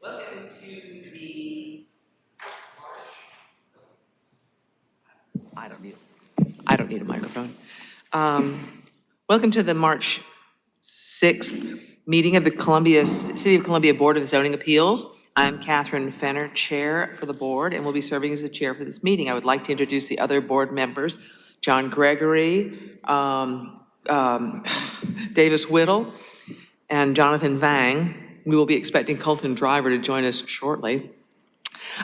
Welcome to the I don't need a microphone. Welcome to the March 6th meeting of the City of Columbia Board of Zoning Appeals. I'm Catherine Fenner, Chair for the board, and will be serving as the chair for this meeting. I would like to introduce the other board members, John Gregory, Davis Whittle, and Jonathan Vang. We will be expecting Colton Driver to join us shortly.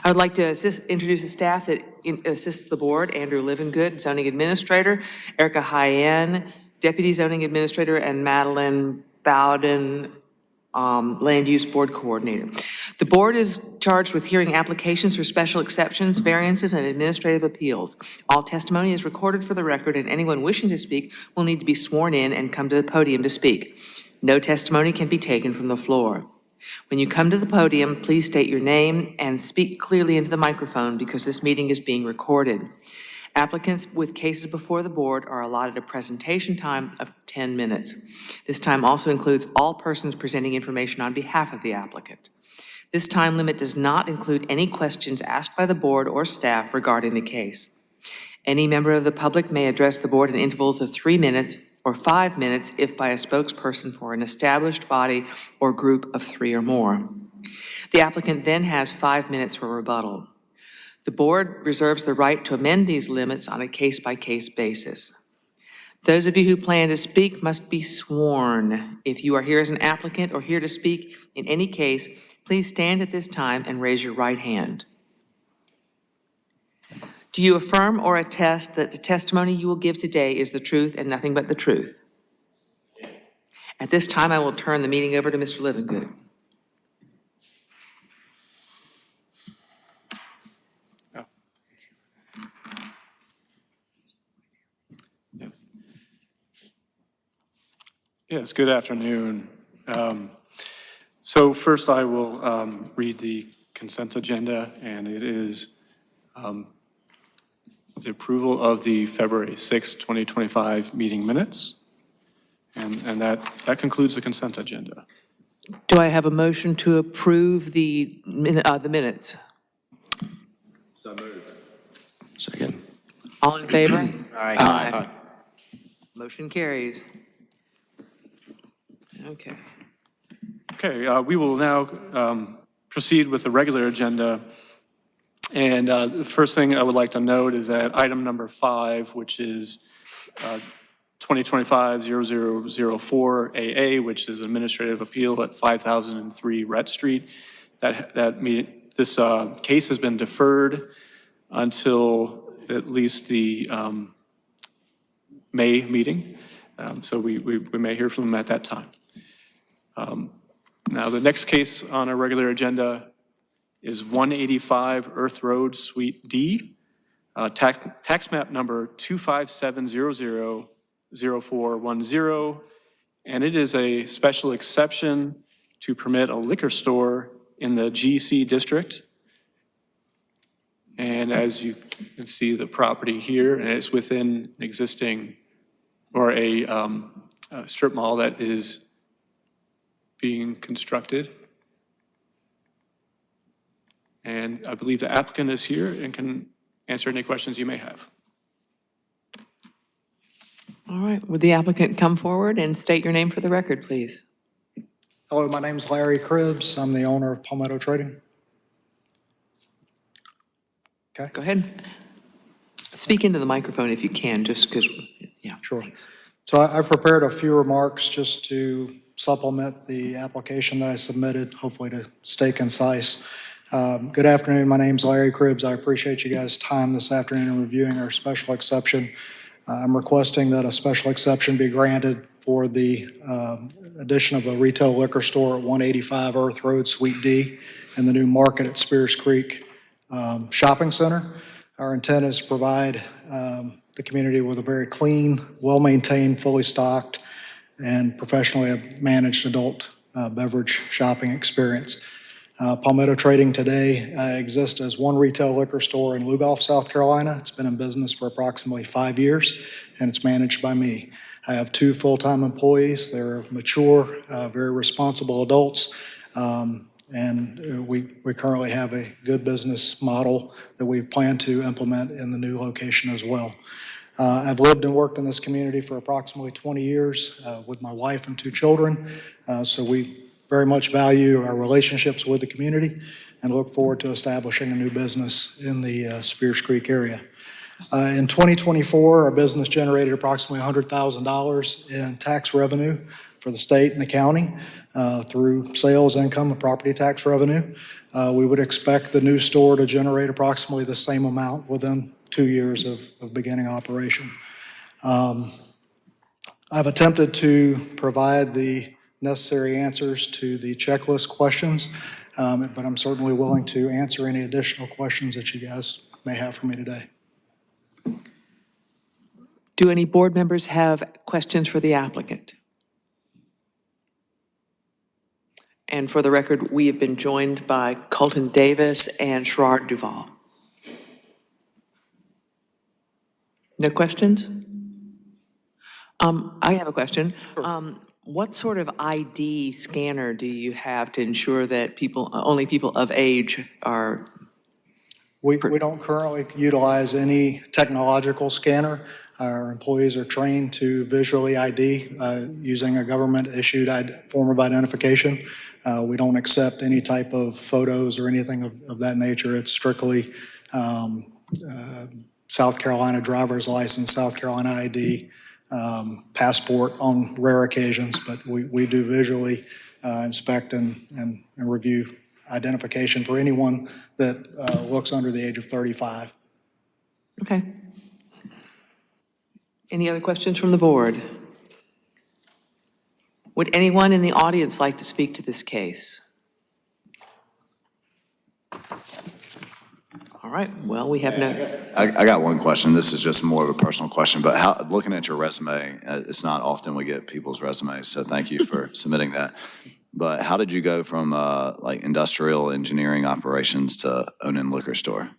I would like to introduce the staff that assists the board: Andrew Livengood, zoning administrator; Erica Hyen, deputy zoning administrator; and Madeline Bowden, land use board coordinator. The board is charged with hearing applications for special exceptions, variances, and administrative appeals. All testimony is recorded for the record, and anyone wishing to speak will need to be sworn in and come to the podium to speak. No testimony can be taken from the floor. When you come to the podium, please state your name and speak clearly into the microphone because this meeting is being recorded. Applicants with cases before the board are allotted a presentation time of 10 minutes. This time also includes all persons presenting information on behalf of the applicant. This time limit does not include any questions asked by the board or staff regarding the case. Any member of the public may address the board in intervals of 3 minutes or 5 minutes if by a spokesperson for an established body or group of 3 or more. The applicant then has 5 minutes for rebuttal. The board reserves the right to amend these limits on a case-by-case basis. Those of you who plan to speak must be sworn. If you are here as an applicant or here to speak in any case, please stand at this time and raise your right hand. Do you affirm or attest that the testimony you will give today is the truth and nothing but the truth? At this time, I will turn the meeting over to Mr. Livengood. Yes, good afternoon. So first I will read the consent agenda, and it is the approval of the February 6, 2025 meeting minutes. And that concludes the consent agenda. Do I have a motion to approve the minutes? So moved. Second. All in favor? Aye. Motion carries. Okay. Okay, we will now proceed with the regular agenda. And the first thing I would like to note is that item number 5, which is 2025-0004 AA, which is administrative appeal at 5003 Rhett Street. This case has been deferred until at least the May meeting. So we may hear from them at that time. Now, the next case on our regular agenda is 185 Earth Road, Suite D, tax map number 257000410, and it is a special exception to permit a liquor store in the GC district. And as you can see, the property here, and it's within an existing or a strip mall that is being constructed. And I believe the applicant is here and can answer any questions you may have. All right. Would the applicant come forward and state your name for the record, please? Hello, my name is Larry Cribbs. I'm the owner of Palmetto Trading. Okay. Go ahead. Speak into the microphone if you can, just because, yeah. Sure. Thanks. So I've prepared a few remarks just to supplement the application that I submitted, hopefully to stay concise. Good afternoon. My name's Larry Cribbs. I appreciate you guys' time this afternoon in reviewing our special exception. I'm requesting that a special exception be granted for the addition of a retail liquor store at 185 Earth Road, Suite D, in the new Market at Spears Creek Shopping Center. Our intent is to provide the community with a very clean, well-maintained, fully stocked, and professionally managed adult beverage shopping experience. Palmetto Trading today exists as one retail liquor store in Lugoff, South Carolina. It's been in business for approximately 5 years, and it's managed by me. I have 2 full-time employees. They're mature, very responsible adults. And we currently have a good business model that we plan to implement in the new location as well. I've lived and worked in this community for approximately 20 years with my wife and 2 children. So we very much value our relationships with the community and look forward to establishing a new business in the Spears Creek area. In 2024, our business generated approximately $100,000 in tax revenue for the state and the county through sales income and property tax revenue. We would expect the new store to generate approximately the same amount within 2 years of beginning operation. I've attempted to provide the necessary answers to the checklist questions, but I'm certainly willing to answer any additional questions that you guys may have for me today. Do any board members have questions for the applicant? And for the record, we have been joined by Colton Davis and Sherrod Duval. No questions? I have a question. What sort of ID scanner do you have to ensure that only people of age are? We don't currently utilize any technological scanner. Our employees are trained to visually ID using a government-issued form of identification. We don't accept any type of photos or anything of that nature. It's strictly South Carolina driver's license, South Carolina ID, passport on rare occasions, but we do visually inspect and review identification for anyone that looks under the age of 35. Okay. Any other questions from the board? Would anyone in the audience like to speak to this case? All right, well, we have no. I got one question. This is just more of a personal question, but looking at your resume, it's not often we get people's resumes, so thank you for submitting that. But how did you go from like industrial engineering operations to owning a liquor store?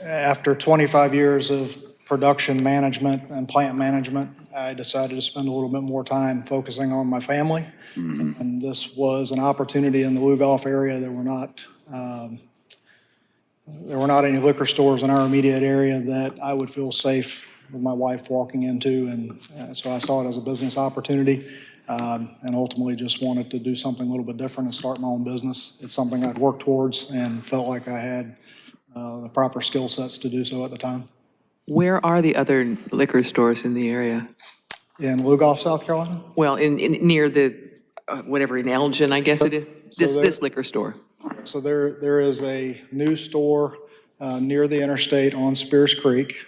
After 25 years of production management and plant management, I decided to spend a little bit more time focusing on my family. And this was an opportunity in the Lugoff area. There were not any liquor stores in our immediate area that I would feel safe with my wife walking into. And so I saw it as a business opportunity and ultimately just wanted to do something a little bit different and start my own business. It's something I'd worked towards and felt like I had the proper skill sets to do so at the time. Where are the other liquor stores in the area? In Lugoff, South Carolina? Well, near the, whatever, in Elgin, I guess it is, this liquor store. So there is a new store near the interstate on Spears Creek,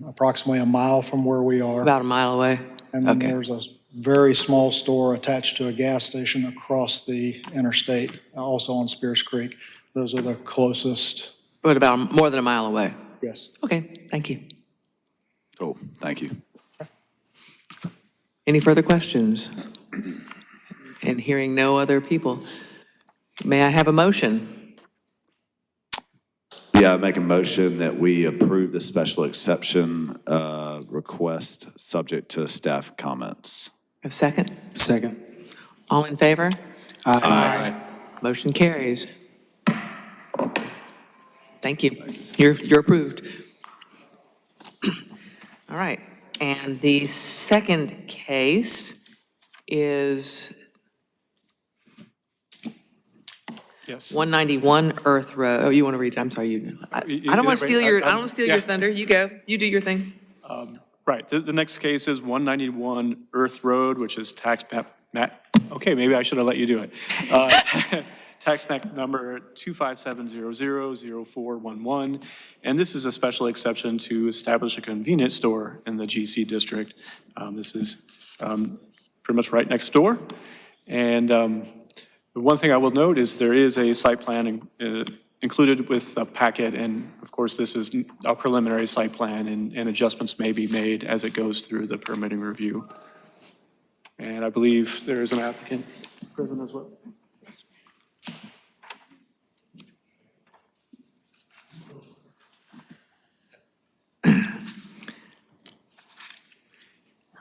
approximately a mile from where we are. About a mile away? And then Okay. there's a very small store attached to a gas station across the interstate, also on Spears Creek. Those are the closest, But about more than a mile away? yes. Okay, thank you. Cool, thank you. Any further questions? And hearing no other people, may I have a motion? Yeah, I make a motion that we approve the special exception request subject to staff comments. A second? Second. All in favor? Aye. Motion carries. Thank you. You're approved. All right, and the second case is Yes. 191 Earth Road. Oh, you want to read it? I'm sorry. I don't want to steal your, I don't want to steal your Yeah. thunder. You go. You do your thing. Right, the next case is 191 Earth Road, which is tax map, okay, maybe I should have let you do it. Tax map number 257000411, and this is a special exception to establish a convenience store in the GC district. This is pretty much right next door. And the one thing I will note is there is a site plan included with the packet, and of course, this is a preliminary site plan, and adjustments may be made as it goes through the permitting review. And I believe there is an applicant present as well.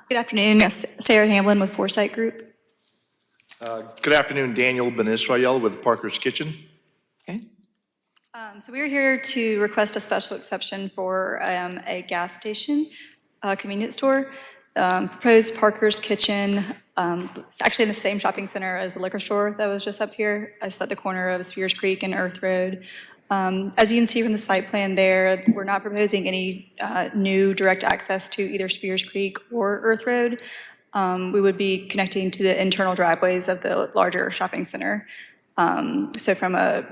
Good afternoon. Yes, Sarah Hamlin with Foresight Group. Good afternoon, Daniel Ben Israel with Parker's Kitchen. Okay. So we are here to request a special exception for a gas station, convenience store. Proposed Parker's Kitchen, it's actually in the same shopping center as the liquor store that was just up here. It's at the corner of Spears Creek and Earth Road. As you can see from the site plan there, we're not proposing any new direct access to either Spears Creek or Earth Road. We would be connecting to the internal driveways of the larger shopping center. So from a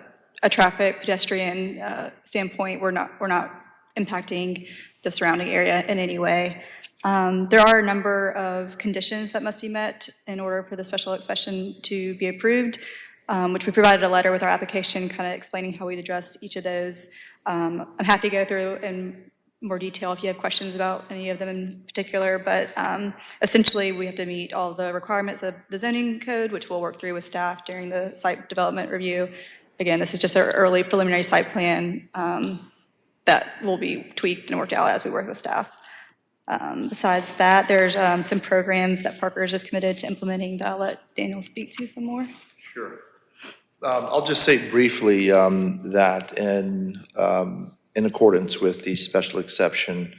traffic pedestrian standpoint, we're not impacting the surrounding area in any way. There are a number of conditions that must be met in order for the special exception to be approved, which we provided a letter with our application kind of explaining how we'd address each of those. I'm happy to go through in more detail if you have questions about any of them in particular, but essentially we have to meet all the requirements of the zoning code, which we'll work through with staff during the site development review. Again, this is just an early preliminary site plan that will be tweaked and worked out as we work with staff. Besides that, there's some programs that Parker's is committed to implementing that I'll let Daniel speak to some more. Sure. I'll just say briefly that in accordance with the special exception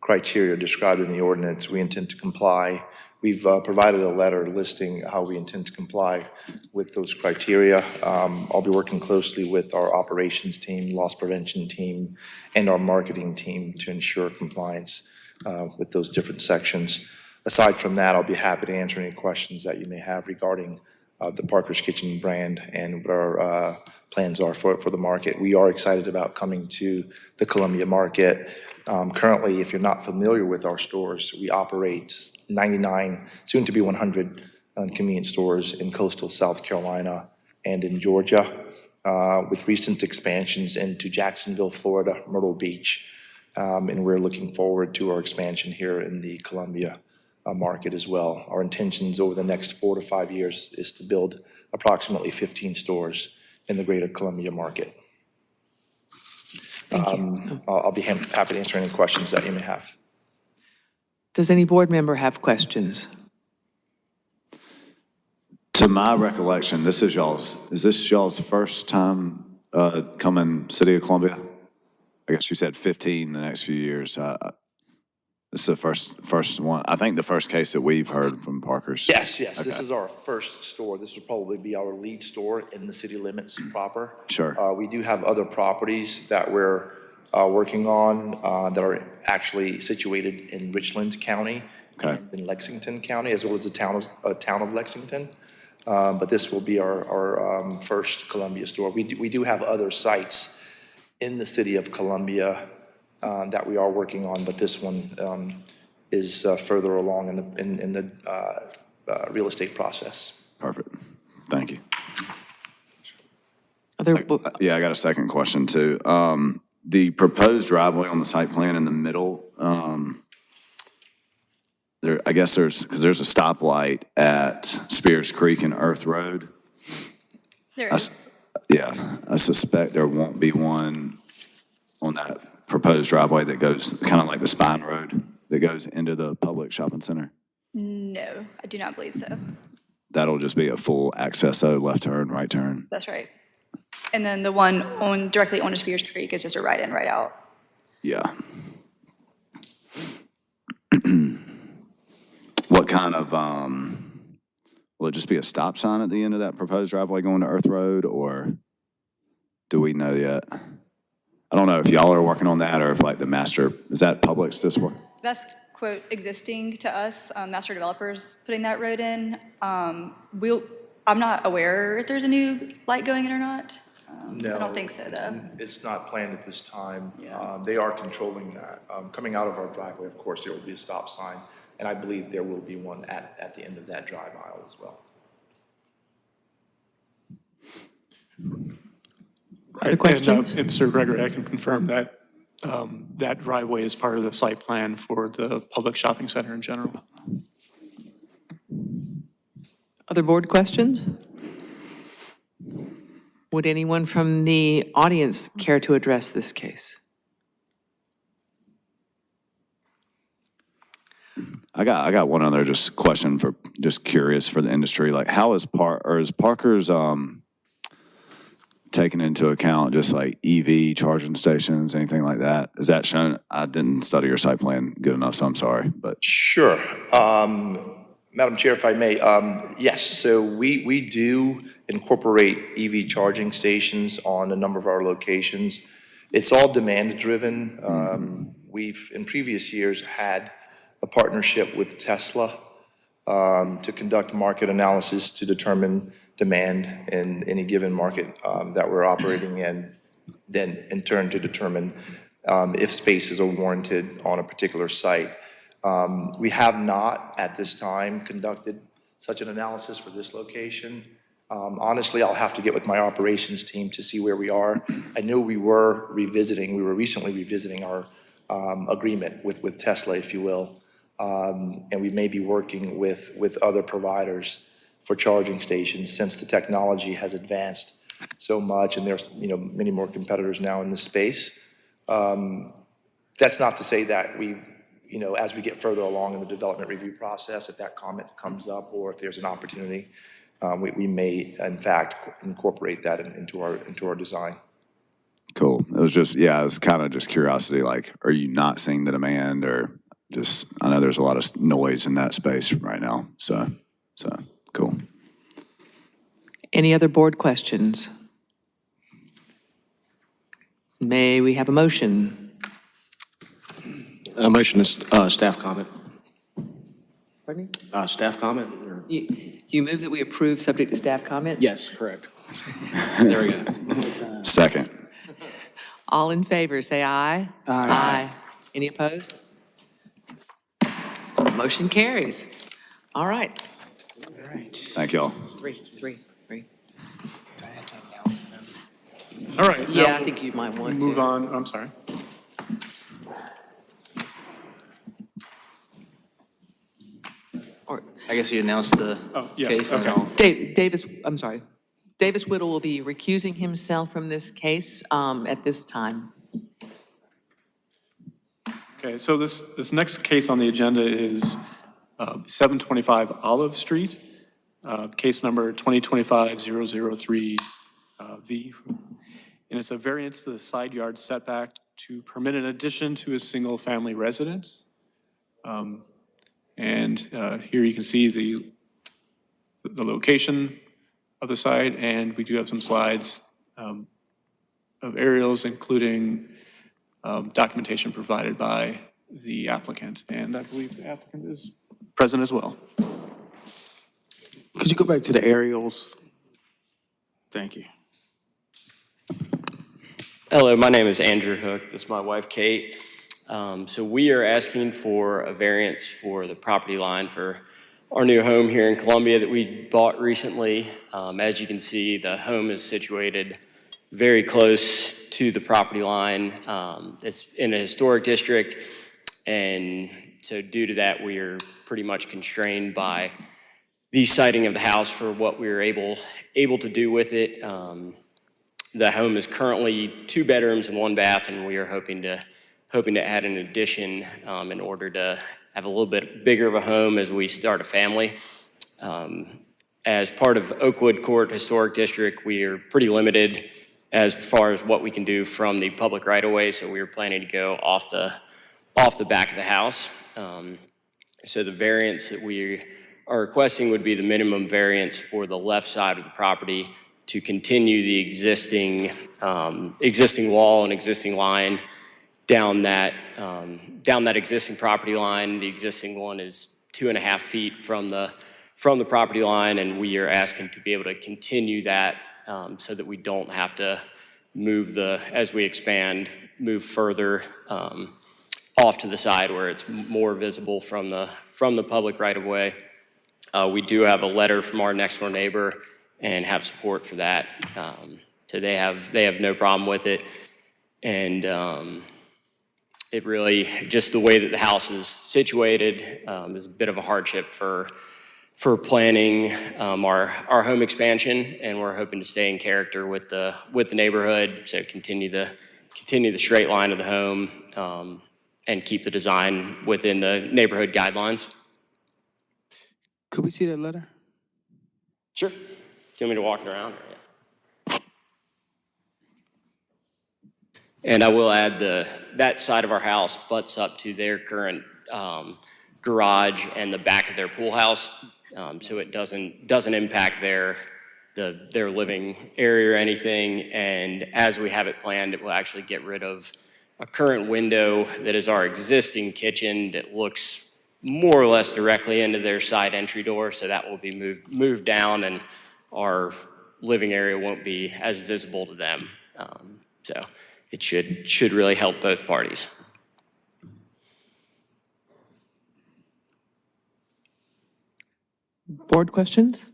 criteria described in the ordinance, we intend to comply. We've provided a letter listing how we intend to comply with those criteria. I'll be working closely with our operations team, loss prevention team, and our marketing team to ensure compliance with those different sections. Aside from that, I'll be happy to answer any questions that you may have regarding the Parker's Kitchen brand and what our plans are for the market. We are excited about coming to the Columbia market. Currently, if you're not familiar with our stores, we operate 99, soon to be 100 convenience stores in coastal South Carolina and in Georgia, with recent expansions into Jacksonville, Florida, Myrtle Beach. And we're looking forward to our expansion here in the Columbia market as well. Our intentions over the next 4 to 5 years is to build approximately 15 stores in the greater Columbia market. I'll be happy to answer any questions that you may have. Does any board member have questions? To my recollection, is this y'all's first time coming City of Columbia? I guess you said 15 the next few years. This is the first one. I think the first case that we've heard from Parker's. Yes, this is our first store. This will probably be our lead store in the city limits proper. Sure. We do have other properties that we're working on that are actually situated in Richland County and in Lexington County, as well as the town of Lexington. But this will be our first Columbia store. We do have other sites in the city of Columbia that we are working on, but this one is further along in the real estate process. Perfect. Thank you. Other, I got a second question too. The proposed driveway on the site plan in the middle, I guess because there's a stoplight at Spears Creek and Earth Road. There is. Yeah, I suspect there won't be one on that proposed driveway that goes kind of like the Spine Road that goes into the public shopping center. No, I do not believe so. That'll just be a full access, so left turn, right turn. That's right. And then the one directly onto Spears Creek is just a right in, right out. Yeah. What kind of, will it just be a stop sign at the end of that proposed driveway going to Earth Road, or do we know yet? I don't know if y'all are working on that or if like the master, is that Publix this one? That's, quote, existing to us, master developers putting that road in. I'm not aware if there's a new light going in or not. No, I don't think so, though. It's not planned at this time. Yeah. They are controlling that. Coming out of our driveway, of course, there will be a stop sign, and I believe there will be one at the end of that drive aisle as well. Other questions? And Mr. Gregory, I can confirm that that driveway is part of the site plan for the public shopping center in general. Other board questions? Would anyone from the audience care to address this case? I got one other just question for, just curious for the industry. Like, how is is Parker's, taking into account just like EV charging stations, anything like that? Is that shown? I didn't study your site plan good enough, so I'm sorry, but. Sure. Madam Chair, if I may, yes, so we do incorporate EV charging stations on a number of our locations. It's all demand-driven. We've, in previous years, had a partnership with Tesla to conduct market analysis to determine demand in any given market that we're operating in, then in turn to determine if spaces are warranted on a particular site. We have not, at this time, conducted such an analysis for this location. Honestly, I'll have to get with my operations team to see where we are. I know we were recently revisiting our agreement with Tesla, if you will. And we may be working with other providers for charging stations since the technology has advanced so much and there's, many more competitors now in this space. That's not to say that we, as we get further along in the development review process, if that comment comes up or if there's an opportunity, we may in fact incorporate that into our design. Cool. It was just, I was kind of just curiosity, like, are you not seeing the demand or just, I know there's a lot of noise in that space right now, so cool. Any other board questions? May we have a motion? A motion is staff comment. Pardon Staff comment? or- me? You move that we approve subject to staff comments? Yes, correct. There we go. Second. All in favor, say aye. Aye. Any opposed? Motion carries. All right. Thank y'all. Three. All right. now Yeah, I we'll think you might want to. Move on, I'm sorry. Or I guess you announced the Oh, yeah, case and okay. all. Davis, I'm sorry. Davis Whittle will be recusing himself from this case at this time. Okay, so this next case on the agenda is 725 Olive Street, case number 2025-003V. And it's a variance to the side yard setback to permit an addition to a single-family residence. And here you can see the location of the site, and we do have some slides of aerials, including documentation provided by the applicant. And I believe the applicant is present as well. Could you go back to the aerials? Thank you. Hello, my name is Andrew Hook. This is my wife, Kate. So we are asking for a variance for the property line for our new home here in Columbia that we bought recently. As you can see, the home is situated very close to the property line. It's in a historic district, and so due to that, we are pretty much constrained by the siting of the house for what we were able to do with it. The home is currently 2 bedrooms and 1 bath, and we are hoping to add an addition in order to have a little bit bigger of a home as we start a family. As part of Oakwood Court Historic District, we are pretty limited as far as what we can do from the public right-of-way, so we were planning to go off the back of the house. So the variance that we are requesting would be the minimum variance for the left side of the property to continue the existing wall and existing line down that existing property line. The existing one is 2.5 feet from the property line, and we are asking to be able to continue that so that we don't have to as we expand, move further off to the side where it's more visible from the public right-of-way. We do have a letter from our next door neighbor and have support for that. So they have no problem with it. And it really, just the way that the house is situated is a bit of a hardship for planning our home expansion, and we're hoping to stay in character with the neighborhood, so continue the straight line of the home and keep the design within the neighborhood guidelines. Could we see that letter? Sure. Do you want me to walk it around? Yeah. And I will add that side of our house butts up to their current garage and the back of their pool house. So it doesn't impact their living area or anything. And as we have it planned, it will actually get rid of a current window that is our existing kitchen that looks more or less directly into their side entry door. So that will be moved down, and our living area won't be as visible to them. So it should really help both parties. Board questions?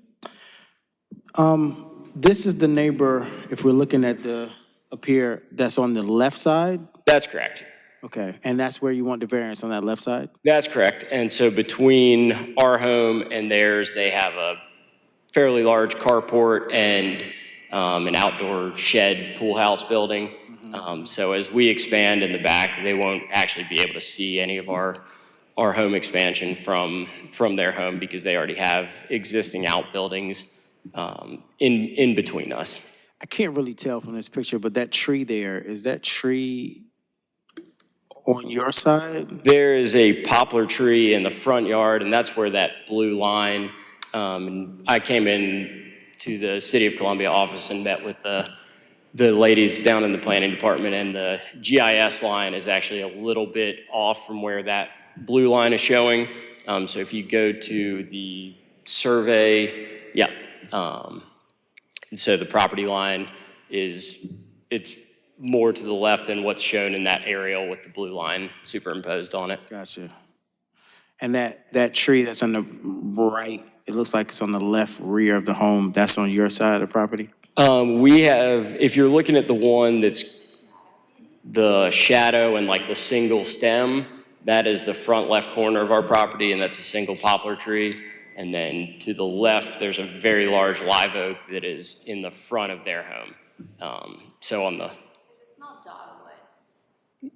This is the neighbor, if we're looking at up here, that's on the left side? That's correct. Okay, and that's where you want the variance, on that left side? That's correct. And so between our home and theirs, they have a fairly large carport and an outdoor shed pool house building. So as we expand in the back, they won't actually be able to see any of our home expansion from their home, because they already have existing outbuildings in between us. I can't really tell from this picture, but that tree there, is that tree on your side? There is a poplar tree in the front yard, and that's where that blue line, and I came in to the City of Columbia office and met with the ladies down in the planning department, and the GIS line is actually a little bit off from where that blue line is showing. So if you go to the survey, yeah. So the property line it's more to the left than what's shown in that aerial with the blue line superimposed on it. Gotcha. And that tree that's on the right, it looks like it's on the left rear of the home, that's on your side of the property? We have, if you're looking at the one that's the shadow and like the single stem, that is the front left corner of our property, and that's a single poplar tree. And then to the left, there's a very large live oak that is in the front of their home. So on the... There's a small dogwood.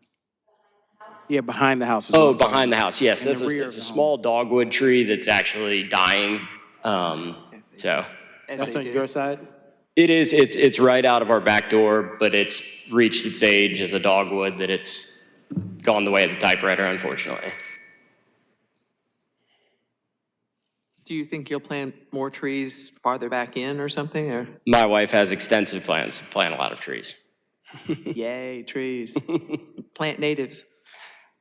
Yeah, behind the house. Is what I'm talking behind the about. house, yes. In the That's a, rear it's of a the home. small dogwood tree that's actually dying. So As That's they on do. your side? it is, it's right out of our back door, but it's reached its age as a dogwood that it's gone the way of the typewriter, unfortunately. Do you think you'll plant more trees farther back in or something, or? My wife has extensive plans to plant a lot of trees. Yay, trees. Plant natives.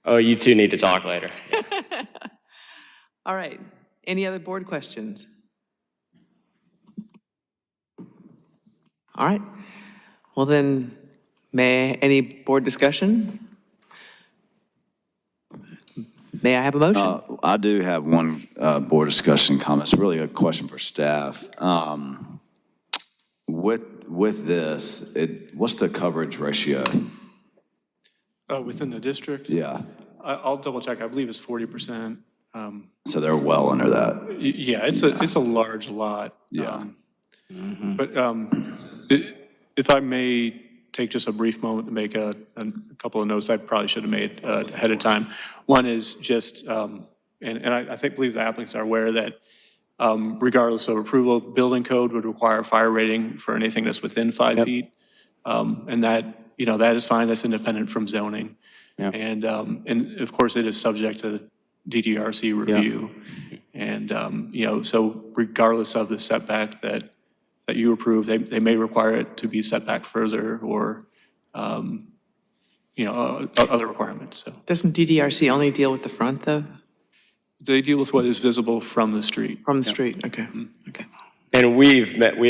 Oh, you two need to talk later. All right. Any other board questions? All right. Well then, any board discussion? May I have a motion? I do have one board discussion comment. It's really a question for staff. With this, what's the coverage ratio? Within the district? Yeah, I'll double check. I believe it's 40%. so they're well under that. Yeah, it's a large lot. Yeah. But if I may take just a brief moment to make a couple of notes I probably should have made ahead of time. One is just, and I believe the applicants are aware that regardless of approval, building code would require a fire rating for anything that's within 5 feet. And that is fine, that's independent from zoning. Yep. And of course, it is subject to DDRC review. And, so regardless of the setback that you approve, they may require it to be set back further or, other requirements, so. Doesn't DDRC only deal with the front, though? They deal with what is visible from the street. From the street, okay, okay. And we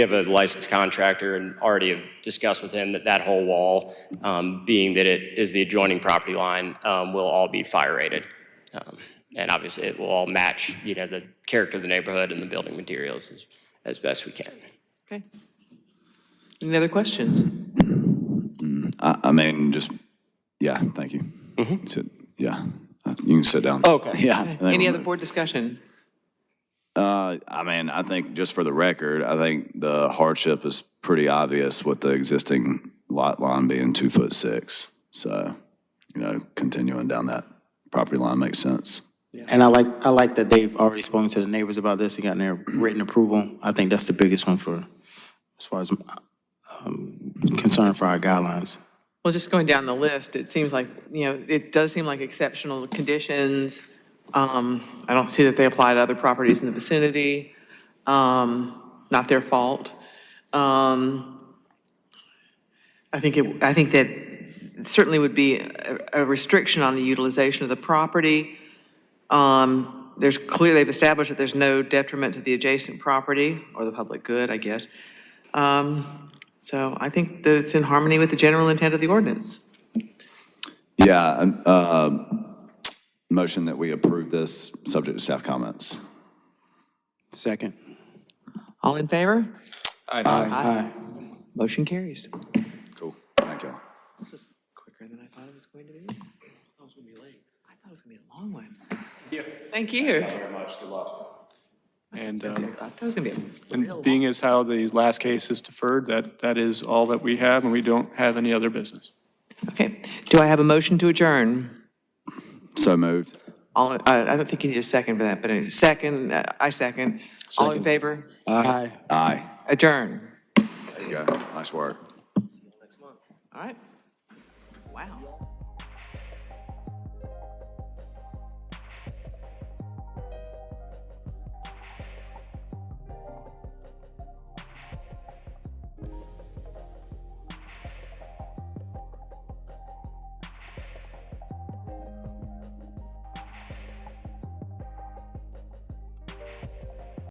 have a licensed contractor and already have discussed with him that whole wall, being that it is the adjoining property line, will all be fire rated. And obviously it will all match, the character of the neighborhood and the building materials as best we can. Okay. Any other questions? Thank you. Yeah, you can sit down. Okay. Yeah. I think Any we're other good. board discussion? I think just for the record, I think the hardship is pretty obvious with the existing lot line being 2'6". So, continuing down that property line makes sense. And I like that they've already spoken to the neighbors about this and gotten their written approval. I think that's the biggest one for, as far as concern for our guidelines. Well, just going down the list, it seems like, it does seem like exceptional conditions. I don't see that they apply to other properties in the vicinity. Not their fault. I think that it certainly would be a restriction on the utilization of the property. They've established that there's no detriment to the adjacent property or the public good, I guess. So I think that it's in harmony with the general intent of the ordinance. Yeah, motion that we approve this, subject to staff comments. Second. All in favor? Aye. Motion carries. Cool, thank you. This was quicker than I thought it was going to be. I thought it was going to be late. I thought it was going to be a long one. Yeah. Thank you. Very much, good luck. And I thought it was going to be a real and being as how the last case is deferred, that is all that we have, and we don't have any other business. Okay. Do I have a motion to adjourn? So moved. I don't think you need a second for that, but a second, I second. All in favor? Aye. Aye. Adjourn. There you go, nice work. All right. Wow.